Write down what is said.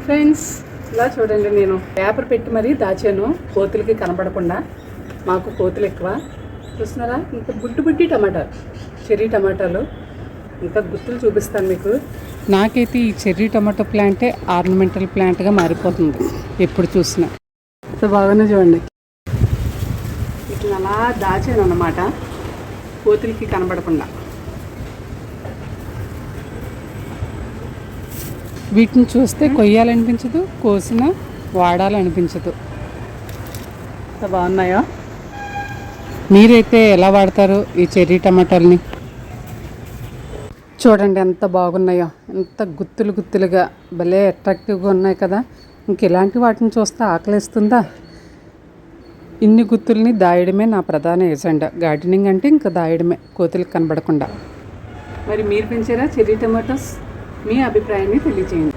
Friends, ఇలా చూడండి, నేను పేపర్ పెట్టి మరీ దాచాను కోతులకి కనపడకుండా. మాకు కోతులు ఎక్కువ. చూస్తున్నారా, ఇంకా బుడ్డి టమాటాలు, చెర్రీ టమాటాలు. ఇంకా గుత్తులు చూపిస్తాను మీకు. నాకైతే ఈ చెర్రీ టమాటో ప్లాంటే ఆర్నమెంటల్ ప్లాంట్గా మారిపోతుంది ఎప్పుడు చూసినా. ఎంత బాగానే చూడండి. ఇట్లా అలా దాచాను అన్నమాట కోతులకి కనపడకుండా. వీటిని చూస్తే కొయ్యాలనిపించదు, కోసిన వాడాలనిపించదు. ఎంత బాగున్నాయో. మీరైతే ఎలా వాడతారు ఈ చెర్రీ టమాటాలని? చూడండి ఎంత బాగున్నాయో, ఎంత గుత్తులుగా భలే అట్రాక్టివ్గా ఉన్నాయి కదా. ఇంక ఇలాంటి వాటిని చూస్తే ఆకలిస్తుందా? ఇన్ని గుత్తుల్ని దాయడమే నా ప్రధాన ఎజెండా. గార్డెనింగ్ అంటే ఇంకా దాయడమే, కోతులకు కనబడకుండా. మరి మీరు పెంచారా చెర్రీ టమాటోస్? మీ అభిప్రాయాన్ని తెలియజేయండి.